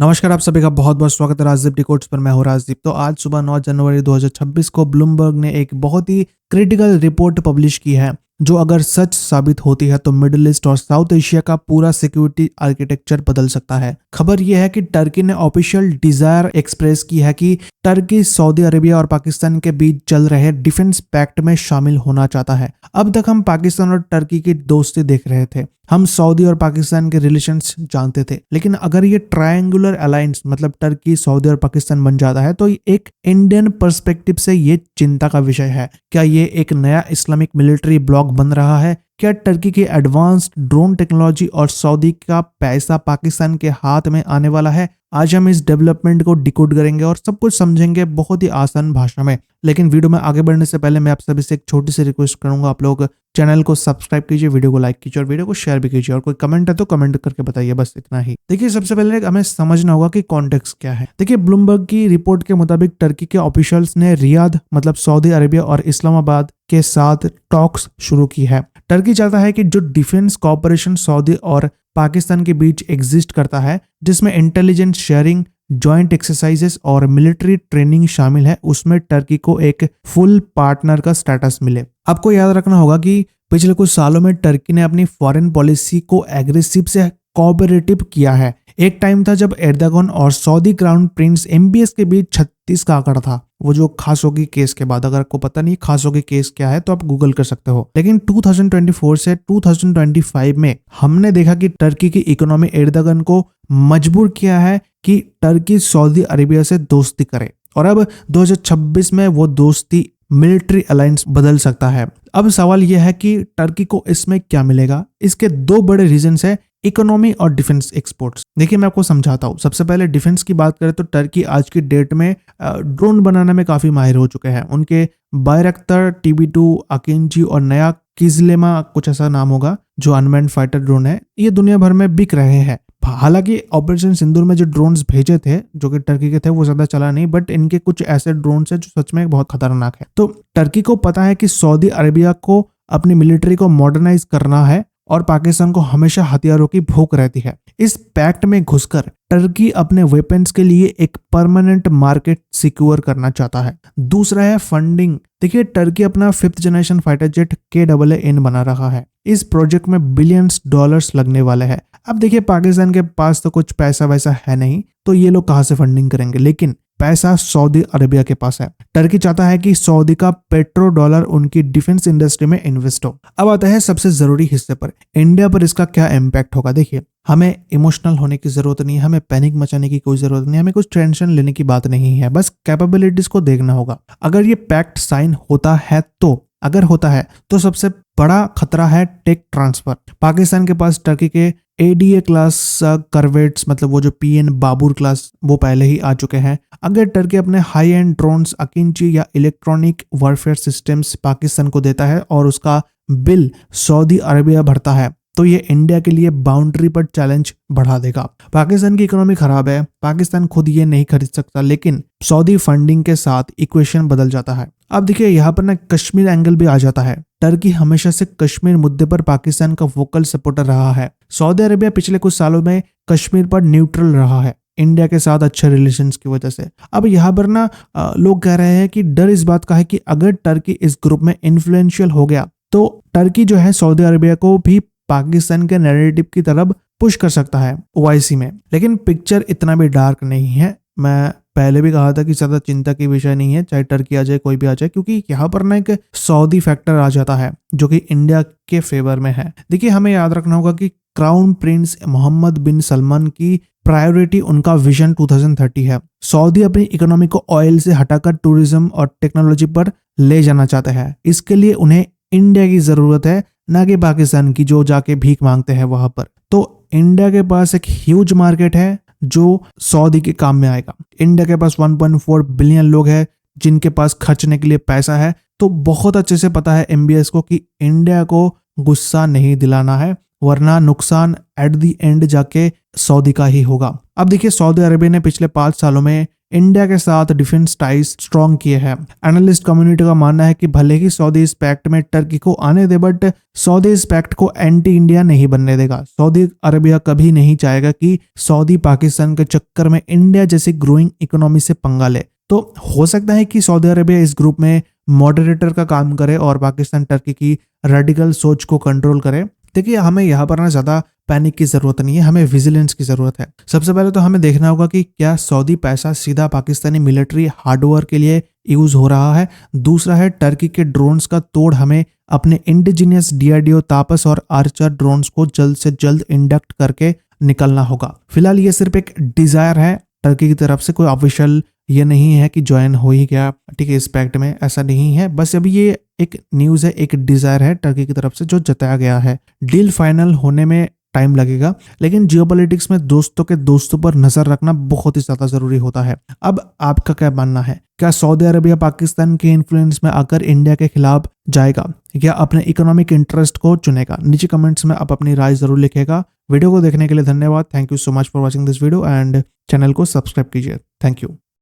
नमस्कार, आप सभी का बहुत बहुत स्वागत है राजदीप डिकोड्स पर। मैं हूं राजदीप। तो आज सुबह 9 जनवरी 2026 को ब्लूमबर्ग ने एक बहुत ही क्रिटिकल रिपोर्ट पब्लिश की है, जो अगर सच साबित होती है तो मिडिल ईस्ट और साउथ एशिया का पूरा सिक्योरिटी आर्किटेक्चर बदल सकता है। खबर यह है कि टर्की ने ऑफिशियल डिजायर एक्सप्रेस की है कि टर्की सऊदी अरेबिया और पाकिस्तान के बीच चल रहे डिफेंस पैक्ट में शामिल होना चाहता है। अब तक हम पाकिस्तान और टर्की की दोस्ती देख रहे थे, हम सऊदी और पाकिस्तान के रिलेशंस जानते थे, लेकिन अगर ये ट्रायंगुलर अलायंस मतलब टर्की, सऊदी और पाकिस्तान बन जाता है तो एक इंडियन पर्सपेक्टिव से ये चिंता का विषय है। क्या ये एक नया इस्लामिक मिलिट्री ब्लॉक बन रहा है? क्या टर्की की एडवांस्ड ड्रोन टेक्नोलॉजी और सऊदी का पैसा पाकिस्तान के हाथ में आने वाला है? आज हम इस डेवलपमेंट को डिकोड करेंगे और सब कुछ समझेंगे बहुत ही आसान भाषा में। लेकिन वीडियो में आगे बढ़ने से पहले मैं आप सभी से एक छोटी सी रिक्वेस्ट करूंगा, आप लोग चैनल को सब्सक्राइब कीजिए, वीडियो को लाइक कीजिए और वीडियो को शेयर भी कीजिए, और कोई कमेंट है तो कमेंट करके बताइए, बस इतना ही। देखिए, सबसे पहले हमें समझना होगा कि कॉन्टेक्स्ट क्या है। देखिए, ब्लूमबर्ग की रिपोर्ट के मुताबिक टर्की के ऑफिशियल्स ने रियाद मतलब सऊदी अरेबिया और इस्लामाबाद के साथ टॉक्स शुरू की है। टर्की चाहता है कि जो डिफेंस कॉपरेशन सऊदी और पाकिस्तान के बीच एग्जिस्ट करता है, जिसमें इंटेलिजेंस शेयरिंग, जॉइंट एक्सरसाइजेस और मिलिट्री ट्रेनिंग शामिल है, उसमें टर्की को एक फुल पार्टनर का स्टेटस मिले। आपको याद रखना होगा कि पिछले कुछ सालों में टर्की ने अपनी फॉरेन पॉलिसी को एग्रेसिव से कोऑपरेटिव किया है। एक टाइम था जब एर्दोगन और सऊदी क्राउन प्रिंस MBS के बीच 36 का आंकड़ा था, वो जो खाशोगी केस के बाद। अगर आपको पता नहीं खाशोगी केस क्या है तो आप गूगल कर सकते हो। लेकिन 2024 से 2025 में हमने देखा कि टर्की की इकोनॉमी एर्दोगन को मजबूर किया है कि टर्की सऊदी अरेबिया से दोस्ती करे, और अब 2026 में वो दोस्ती मिलिट्री अलायंस बदल सकता है। अब सवाल यह है कि टर्की को इसमें क्या मिलेगा। इसके दो बड़े रीजंस है, इकोनॉमी और डिफेंस एक्सपोर्ट्स। देखिए, मैं आपको समझाता हूँ। सबसे पहले डिफेंस की बात करें तो टर्की आज की डेट में ड्रोन बनाने में काफी माहिर हो चुके हैं। उनके बायरक्तर, TB2, अकिंची और नया किजलेमा, कुछ ऐसा नाम होगा, जो अनमैन्ड फाइटर ड्रोन है, ये दुनिया भर में बिक रहे हैं। हालांकि ऑपरेशन सिंदूर में जो ड्रोन्स भेजे थे जो कि टर्की के थे वो ज्यादा चला नहीं, बट इनके कुछ ऐसे ड्रोन्स हैं जो सच में बहुत खतरनाक है। तो टर्की को पता है कि सऊदी अरेबिया को अपनी मिलिट्री को मॉडर्नाइज करना है और पाकिस्तान को हमेशा हथियारों की भूख रहती है। इस पैक्ट में घुसकर टर्की अपने वेपन्स के लिए एक परमानेंट मार्केट सिक्योर करना चाहता है। दूसरा है फंडिंग। देखिए, टर्की अपना 5th generation fighter jet KAAN बना रहा है। इस प्रोजेक्ट में बिलियंस डॉलर्स लगने वाले हैं। अब देखिए, पाकिस्तान के पास तो कुछ पैसा वैसा है नहीं, तो ये लोग कहां से फंडिंग करेंगे, लेकिन पैसा सऊदी अरेबिया के पास है। टर्की चाहता है कि सऊदी का पेट्रो डॉलर उनकी डिफेंस इंडस्ट्री में इन्वेस्ट हो। अब आता है सबसे जरूरी हिस्से पर, इंडिया पर इसका क्या इम्पैक्ट होगा। देखिए, हमें इमोशनल होने की जरूरत नहीं है, हमें पैनिक मचाने की कोई जरूरत नहीं है, हमें कुछ टेंशन लेने की बात नहीं है, बस कैपेबिलिटीज को देखना होगा। अगर ये पैक्ट साइन होता है तो सबसे बड़ा खतरा है टेक ट्रांसफर। पाकिस्तान के पास टर्की के ADA क्लास करवेट्स मतलब वो जो PN बाबूर क्लास वो पहले ही आ चुके हैं। अगर टर्की अपने हाई एंड ड्रोन्स, अकिंची या इलेक्ट्रॉनिक वॉरफेयर सिस्टम्स पाकिस्तान को देता है और उसका बिल सऊदी अरेबिया भरता है, तो ये इंडिया के लिए बाउंड्री पर चैलेंज बढ़ा देगा। पाकिस्तान की इकोनॉमी खराब है, पाकिस्तान खुद ये नहीं खरीद सकता, लेकिन सऊदी फंडिंग के साथ इक्वेशन बदल जाता है। अब देखिए, यहाँ पर ना कश्मीर एंगल भी आ जाता है। टर्की हमेशा से कश्मीर मुद्दे पर पाकिस्तान का वोकल सपोर्टर रहा है। सऊदी अरेबिया पिछले कुछ सालों में कश्मीर पर न्यूट्रल रहा है, इंडिया के साथ अच्छे रिलेशंस की वजह से। अब यहाँ पर ना लोग कह रहे हैं कि डर इस बात का है कि अगर टर्की इस ग्रुप में इन्फ्लुएंशियल हो गया तो टर्की जो है सऊदी अरेबिया को भी पाकिस्तान के नैरेटिव की तरफ पुश कर सकता है OIC में। लेकिन पिक्चर इतना भी डार्क नहीं है। मैं पहले भी कहा था कि ज्यादा चिंता की विषय नहीं है, चाहे टर्की आ जाए कोई भी आ जाए, क्योंकि यहाँ पर ना एक सऊदी फैक्टर आ जाता है जो कि इंडिया के फेवर में है। देखिए, हमें याद रखना होगा कि क्राउन प्रिंस मोहम्मद बिन सलमान की प्रायोरिटी उनका विजन 2030 है। सऊदी अपनी इकोनॉमी को ऑयल से हटाकर टूरिज्म और टेक्नोलॉजी पर ले जाना चाहते हैं। इसके लिए उन्हें इंडिया की जरूरत है, ना कि पाकिस्तान की, जो जाके भीख मांगते हैं वहां पर। तो इंडिया के पास एक ह्यूज मार्केट है जो सऊदी के काम में आएगा। इंडिया के पास 1.4 बिलियन लोग हैं जिनके पास खर्चने के लिए पैसा है। तो बहुत अच्छे से पता है MBS को कि इंडिया को गुस्सा नहीं दिलाना है, वरना नुकसान एट द एंड जाके सऊदी का ही होगा। अब देखिए, सऊदी अरेबिया ने पिछले 5 सालों में इंडिया के साथ डिफेंस टाइज स्ट्रॉन्ग किए हैं। एनालिस्ट कम्युनिटी का मानना है कि भले ही सऊदी इस पैक्ट में टर्की को आने दे, बट सऊदी इस पैक्ट को एंटी इंडिया नहीं बनने देगा। सऊदी अरेबिया कभी नहीं चाहेगा कि सऊदी पाकिस्तान के चक्कर में इंडिया जैसी ग्रोइंग इकोनॉमी से पंगा ले। तो हो सकता है कि सऊदी अरेबिया इस ग्रुप में मॉडरेटर का काम करे और पाकिस्तान टर्की की रेडिकल सोच को कंट्रोल करे। देखिए, हमें यहाँ पर ना ज्यादा पैनिक की जरूरत नहीं है, हमें विजिलेंस की जरूरत है। सबसे पहले तो हमें देखना होगा कि क्या सऊदी पैसा सीधा पाकिस्तानी मिलिट्री हार्डवेयर के लिए यूज हो रहा है। दूसरा है टर्की के ड्रोन्स का तोड़ हमें अपने इंडिजिनियस डीआरडीओ तापस और आर्चर ड्रोन्स को जल्द से जल्द इंडक्ट करके निकलना होगा। फिलहाल ये सिर्फ एक डिजायर है टर्की की तरफ से, कोई ऑफिशियल ये नहीं है कि ज्वाइन हो ही गया, ठीक है, इस पैक्ट में, ऐसा नहीं है। बस अभी ये एक न्यूज है, एक डिजायर है टर्की की तरफ से जो जताया गया है। डील फाइनल होने में टाइम लगेगा, लेकिन जियोपॉलिटिक्स में दोस्तों के दोस्तों पर नजर रखना बहुत ही ज्यादा जरूरी होता है। अब आपका क्या मानना है? क्या सऊदी अरेबिया पाकिस्तान के इन्फ्लुएंस में आकर इंडिया के खिलाफ जाएगा या अपने इकोनॉमिक इंटरेस्ट को चुनेगा? नीचे कमेंट्स में आप अपनी राय जरूर लिखेगा। वीडियो को देखने के लिए धन्यवाद। Thank you so much for watching this video and channel को सब्सक्राइब कीजिए। Thank you.